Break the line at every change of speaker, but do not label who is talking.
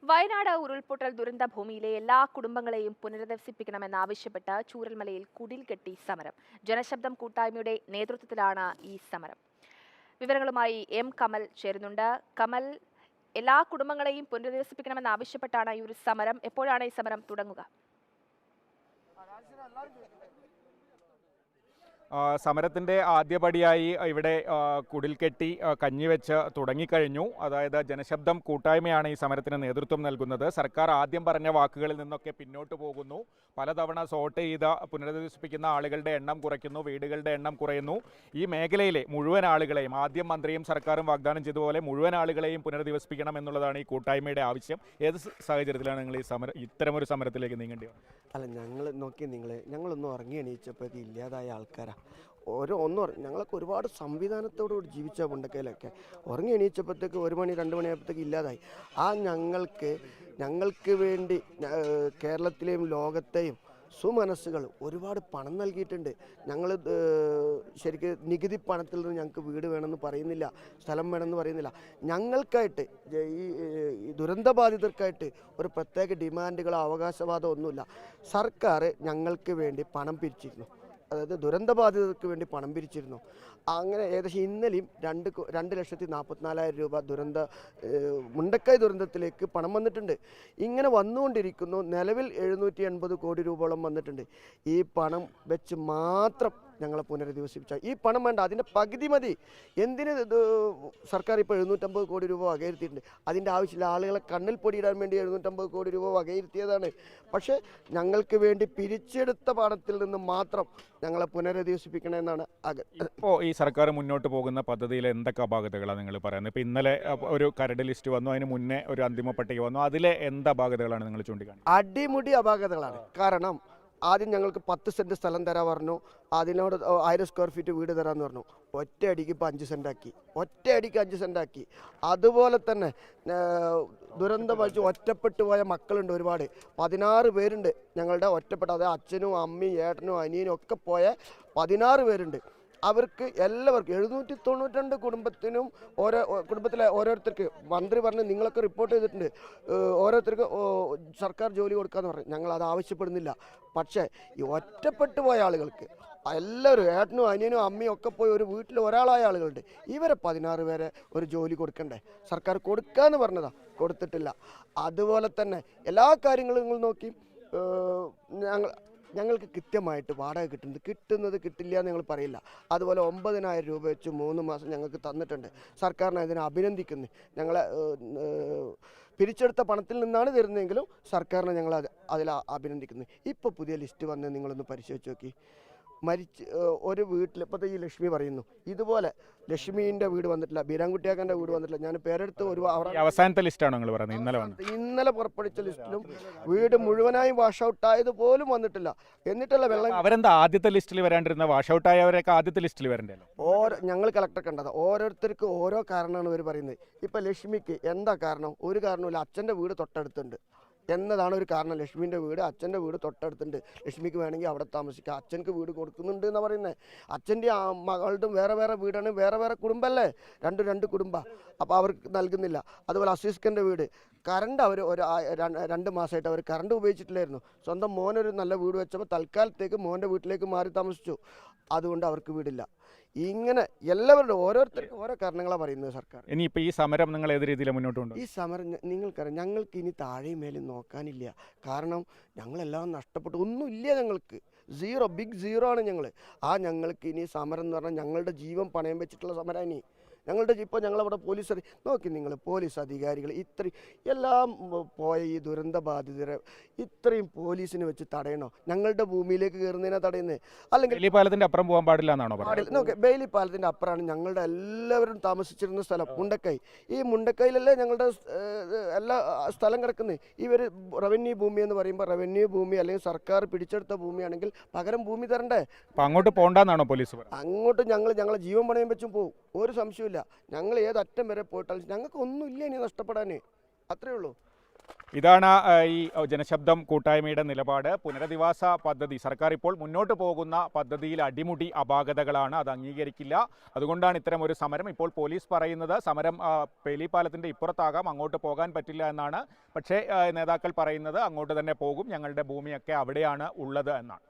വയനാട് ഉരുൾപൊട്ടൽ ദുരന്ത ഭൂമിയിലെ എല്ലാ കുടുംബങ്ങളെയും പുനരധിവസിപ്പിക്കണമെന്നാവശ്യപ്പെട്ട് ചൂരൽമലയിൽ കുടിൽ കെട്ടി സമരം. ജനശബ്ദം കൂട്ടായ്മയുടെ നേതൃത്വത്തിലാണ് ഈ സമരം. വിവരങ്ങളുമായി എം കമൽ ചേരുന്നുണ്ട്. കമൽ, എല്ലാ കുടുംബങ്ങളെയും പുനരധിവസിപ്പിക്കണമെന്നാവശ്യപ്പെട്ടാണ് ഈ ഒരു സമരം. എപ്പോഴാണ് ഈ സമരം തുടങ്ങുക?
സമരത്തിൻ്റെ ആദ്യപടിയായി ഇവിടെ കുടിൽകെട്ടി കഞ്ഞിവെച്ച് തുടങ്ങിക്കഴിഞ്ഞു. അതായത് ജനശബ്ദം കൂട്ടായ്മയാണ് ഈ സമരത്തിന് നേതൃത്വം നൽകുന്നത്. സർക്കാർ ആദ്യം പറഞ്ഞ വാക്കുകളിൽ നിന്നൊക്കെ പിന്നോട്ട് പോകുന്നു. പലതവണ സോർട്ട് ചെയ്ത് പുനരധിവസിപ്പിക്കുന്ന ആളുകളുടെ എണ്ണം കുറയ്ക്കുന്നു, വീടുകളുടെ എണ്ണം കുറയുന്നു. ഈ മേഖലയിലെ മുഴുവൻ ആളുകളെയും ആദ്യം മന്ത്രിയും സർക്കാരും വാഗ്ദാനം ചെയ്തതുപോലെ മുഴുവൻ ആളുകളെയും പുനരധിവസിപ്പിക്കണം എന്നുള്ളതാണ് ഈ കൂട്ടായ്മയുടെ ആവശ്യം. ഏത് സാഹചര്യത്തിലാണ് നിങ്ങൾ ഈ ഇത്തരമൊരു സമരത്തിലേക്ക് നീങ്ങേണ്ടി വന്നത്?
അല്ല, ഞങ്ങളൊന്നും ഉറങ്ങി എണീച്ചപ്പോഴേക്ക് ഇല്ലാതായ ആൾക്കാരാണ്. ഞങ്ങളൊക്കെ ഒരുപാട് സംവിധാനത്തോടുകൂടി ജീവിച്ച മുണ്ടക്കയിലൊക്കെ ഉറങ്ങി എണീച്ചപ്പോഴത്തേക്ക് 1 മണി 2 മണിയായപ്പോഴത്തേക്ക് ഇല്ലാതായി. ഞങ്ങൾക്ക് വേണ്ടി കേരളത്തിലെയും ലോകത്തെയും സുമനസ്സുകൾ ഒരുപാട് പണം നൽകിയിട്ടുണ്ട്. ഞങ്ങൾ ശരിക്കും നികുതി പണത്തിൽ നിന്ന് ഞങ്ങൾക്ക് വീട് വേണമെന്ന് പറയുന്നില്ല, സ്ഥലം വേണമെന്ന് പറയുന്നില്ല. ഞങ്ങൾക്കായിട്ട് ഈ ദുരന്തബാധിതർക്കായിട്ട് ഒരു പ്രത്യേക ഡിമാൻഡുകളോ അവകാശവാദമോ ഒന്നുമില്ല. സർക്കാർ ഞങ്ങൾക്ക് വേണ്ടി പണം പിരിച്ചിരുന്നു, അതായത് ദുരന്തബാധിതർക്ക് വേണ്ടി പണം പിരിച്ചിരുന്നു. അങ്ങനെ ഏകദേശം ഇന്നലെയും 2,44,000 രൂപ മുണ്ടക്കൈ ദുരന്തത്തിലേക്ക് പണം വന്നിട്ടുണ്ട്. ഇങ്ങനെ വന്നുകൊണ്ടിരിക്കുന്നു. നിലവിൽ 780 കോടി രൂപയോളം വന്നിട്ടുണ്ട്. ഈ പണം വെച്ച് മാത്രം ഞങ്ങളെ പുനരധിവസിപ്പിച്ചാൽ ഈ പണം വേണ്ട, അതിൻ്റെ പകുതി മതി. എന്തിന് സർക്കാർ ഇപ്പോൾ 750 കോടി രൂപ വകയിരുത്തിയിട്ടുണ്ട്? അതിൻ്റെ ആവശ്യമില്ല. ആളുകളെ കണ്ണിൽ പൊടിയിടാൻ വേണ്ടി 750 കോടി രൂപ വകയിരുത്തിയതാണ്. പക്ഷേ ഞങ്ങൾക്ക് വേണ്ടി പിരിച്ചെടുത്ത പണത്തിൽ നിന്ന് മാത്രം ഞങ്ങളെ പുനരധിവസിപ്പിക്കണമെന്നാണ്
ഇപ്പോൾ ഈ സർക്കാർ മുന്നോട്ട് പോകുന്ന പദ്ധതിയിൽ എന്തൊക്കെ അപാകതകളാണ് നിങ്ങൾ പറയുന്നത്? ഇപ്പോൾ ഇന്നലെ ഒരു കരട് ലിസ്റ്റ് വന്നു, അതിന് മുന്നേ ഒരു അന്തിമ പട്ടിക വന്നു. അതിലെ എന്ത് അപാകതകളാണ് നിങ്ങൾ ചൂണ്ടിക്കാണിക്കുന്നത്?
അടിമുടി അപാകതകളാണ്. കാരണം ആദ്യം ഞങ്ങൾക്ക് 10 സെൻറ്റ് സ്ഥലം തരാൻ പറഞ്ഞു. അതിനോട് 1000 സ്ക്വയർ ഫീറ്റ് വീട് തരാമെന്ന് പറഞ്ഞു. ഒറ്റയടിക്ക് ഇപ്പോൾ 5 സെൻറ്റാക്കി. അതുപോലെ തന്നെ ദുരന്തം വഹിച്ച് ഒറ്റപ്പെട്ടു പോയ മക്കളുണ്ട് ഒരുപാട്. 16 പേരുണ്ട് ഞങ്ങളുടെ ഒറ്റപ്പെട്ട, അതായത് അച്ഛനും അമ്മയും ഏട്ടനും അനിയനും ഒക്കെ പോയ 16 പേരുണ്ട്. അവർക്ക് എല്ലാവർക്കും 792 കുടുംബത്തിനും കുടുംബത്തിലെ ഓരോരുത്തർക്ക് മന്ത്രി പറഞ്ഞ് നിങ്ങളൊക്കെ റിപ്പോർട്ട് ചെയ്തിട്ടുണ്ട്, ഓരോരുത്തർക്ക് സർക്കാർ ജോലി കൊടുക്കാമെന്ന് പറഞ്ഞു. ഞങ്ങളത് ആവശ്യപ്പെടുന്നില്ല. പക്ഷേ ഈ ഒറ്റപ്പെട്ടു പോയ ആളുകൾക്ക് എല്ലാവരും ഏട്ടനും അനിയനും അമ്മയും ഒക്കെ പോയി ഒരു വീട്ടിൽ ഒരാളായ ആളുകളുണ്ട്. ഇവരെ 16 പേരെ ഒരു ജോലി കൊടുക്കണ്ടേ? സർക്കാർ കൊടുക്കാമെന്ന് പറഞ്ഞതാണ്, കൊടുത്തിട്ടില്ല. അതുപോലെ തന്നെ എല്ലാ കാര്യങ്ങളും നിങ്ങൾ നോക്കി ഞങ്ങൾക്ക് കൃത്യമായിട്ട് വാടക കിട്ടുന്നത് കിട്ടില്ല എന്ന് ഞങ്ങൾ പറയില്ല. അതുപോലെ 9,000 രൂപ വെച്ച് 3 മാസം ഞങ്ങൾക്ക് തന്നിട്ടുണ്ട്. സർക്കാരിനെ അതിനെ അഭിനന്ദിക്കുന്നു. ഞങ്ങളെ പിരിച്ചെടുത്ത പണത്തിൽ നിന്നാണ് തരുന്നതെങ്കിലും സർക്കാരിനെ ഞങ്ങൾ അതിൽ അഭിനന്ദിക്കുന്നു. ഇപ്പോൾ പുതിയ ലിസ്റ്റ് വന്ന് നിങ്ങളൊന്ന് പരിശോധിച്ച് നോക്കി. ഒരു വീട്ടിൽ ഇപ്പോഴത്തെ ഈ ലക്ഷ്മി പറയുന്നു, ഇതുപോലെ ലക്ഷ്മീൻ്റെ വീട് വന്നിട്ടില്ല, ബീരാൻകുട്ടിയാക്കൻ്റെ വീട് വന്നിട്ടില്ല. ഞാൻ പേരെടുത്ത്
അവസാനത്തെ ലിസ്റ്റാണ് നിങ്ങൾ പറയുന്നത്?
ഇന്നലെ പുറപ്പെടുവിച്ച ലിസ്റ്റിലും വീട് മുഴുവനായും വാഷ് ഔട്ട് ആയത് പോലും വന്നിട്ടില്ല. എന്നിട്ടല്ല വെള്ളം.
അവരെന്താ ആദ്യത്തെ ലിസ്റ്റിൽ വരാണ്ടിരുന്ന? വാഷ് ഔട്ട് ആയവരൊക്കെ ആദ്യത്തെ ലിസ്റ്റിൽ വരണ്ടല്ലോ.
ഞങ്ങൾ കളക്ടർ കണ്ടത് ഓരോരുത്തർക്ക് ഓരോ കാരണമാണ് ഇവർ പറയുന്നത്. ഇപ്പം ലക്ഷ്മിക്ക് എന്താ കാരണം? ഒരു കാരണമില്ല. അച്ഛൻ്റെ വീട് തൊട്ടടുത്തുണ്ട് എന്നതാണ് ഒരു കാരണം. ലക്ഷ്മീൻ്റെ വീട്, അച്ഛൻ്റെ വീട് തൊട്ടടുത്തുണ്ട്. ലക്ഷ്മിക്ക് വേണമെങ്കിൽ അവിടെ താമസിക്കാം. അച്ഛനക്ക് വീട് കൊടുക്കുന്നുണ്ട് എന്നാണ് പറയുന്നത്. അച്ഛൻ്റെ മകളുടെ വേറെ വീടാണ്, വേറെ കുടുംബമല്ലേ, രണ്ട് കുടുംബം. അപ്പോൾ അവർക്ക് നൽകുന്നില്ല. അതുപോലെ അസീസ്ഖൻ്റെ വീട്, കറണ്ട് അവർ 2 മാസമായിട്ട് അവർ കറണ്ട് ഉപയോഗിച്ചിട്ടില്ലായിരുന്നു. സ്വന്തം മോനൊരു നല്ല വീട് വെച്ചപ്പോൾ തൽക്കാലത്തേക്ക് മോൻ്റെ വീട്ടിലേക്ക് മാറി താമസിച്ചു. അതുകൊണ്ട് അവർക്ക് വീടില്ല. ഇങ്ങനെ എല്ലാവരുടെ ഓരോരുത്തർക്കും ഓരോ കാരണങ്ങളാണ് പറയുന്നത് സർക്കാർ.
ഇനിയിപ്പോൾ ഈ സമരം നിങ്ങൾ ഏത് രീതിയിൽ മുന്നോട്ട് കൊണ്ടുപോകും?
ഈ സമരം നിങ്ങൾക്കറിയാം, ഞങ്ങൾക്ക് ഇനി താഴെയും മേലും നോക്കാനില്ല. കാരണം ഞങ്ങളെല്ലാം നഷ്ടപ്പെട്ടു, ഒന്നുമില്ല ഞങ്ങൾക്ക്. ബിഗ് സീറോ ആണ് ഞങ്ങൾ. ഞങ്ങൾക്ക് ഇനി സമരം എന്ന് പറഞ്ഞാൽ ഞങ്ങളുടെ ജീവൻ പണയം വെച്ചിട്ടുള്ള സമരം. ഇനി ഇപ്പോൾ ഞങ്ങളവിടെ പോലീസ് അധികാരികൾ എല്ലാം പോയ ഈ ദുരന്ത ബാധിതരെ ഇത്രയും പോലീസിനെ വെച്ച് തടയണോ? ഞങ്ങളുടെ ഭൂമിയിലേക്ക് കയറുന്നതിനെ തടയുന്നത്? അല്ലെങ്കിൽ
ബെയിലി പാലത്തിൻ്റെ അപ്പുറം പോകാൻ പാടില്ല എന്നാണോ പറയുന്നത്?
ബെയിലി പാലത്തിൻ്റെ അപ്പുറമാണ് ഞങ്ങളുടെ എല്ലാവരും താമസിച്ചിരുന്ന സ്ഥലം, മുണ്ടക്കൈ. ഈ മുണ്ടക്കൈയിലല്ലേ ഞങ്ങളുടെ എല്ലാ സ്ഥലം കിടക്കുന്നത്. ഇവർ റവന്യൂ ഭൂമി എന്ന് പറയുമ്പോൾ റവന്യൂ ഭൂമി അല്ലെങ്കിൽ സർക്കാർ പിടിച്ചെടുത്ത ഭൂമിയാണെങ്കിൽ പകരം ഭൂമി തരണ്ടേ?
അപ്പം അങ്ങോട്ട് പോകണ്ടെന്നാണോ പോലീസ്?
അങ്ങോട്ട് ഞങ്ങളെ ജീവൻ പണയം വെച്ചും പോകും, ഒരു സംശയമില്ല. ഞങ്ങൾ ഏതറ്റം വരെ പോയിട്ടാൽ ഞങ്ങൾക്ക് ഒന്നുമില്ല ഇനി നഷ്ടപ്പെടാൻ. അത്രയേ ഉള്ളൂ.
ഇതാണ് ഈ ജനശബ്ദം കൂട്ടായ്മയുടെ നിലപാട്. പുനരധിവാസ പദ്ധതി സർക്കാർ ഇപ്പോൾ മുന്നോട്ട് പോകുന്ന പദ്ധതിയിൽ അടിമുടി അപാകതകളാണ്, അത് അംഗീകരിക്കില്ല. അതുകൊണ്ടാണ് ഇത്തരം ഒരു സമരം. ഇപ്പോൾ പോലീസ് പറയുന്നത് സമരം പേലിപ്പാലത്തിൻ്റെ ഇപ്പുറത്താകാം, അങ്ങോട്ട് പോകാൻ പറ്റില്ല എന്നാണ്. പക്ഷേ നേതാക്കൾ പറയുന്നത് അങ്ങോട്ട് തന്നെ പോകും, ഞങ്ങളുടെ ഭൂമിയൊക്കെ അവിടെയാണ് ഉള്ളത് എന്നാണ്.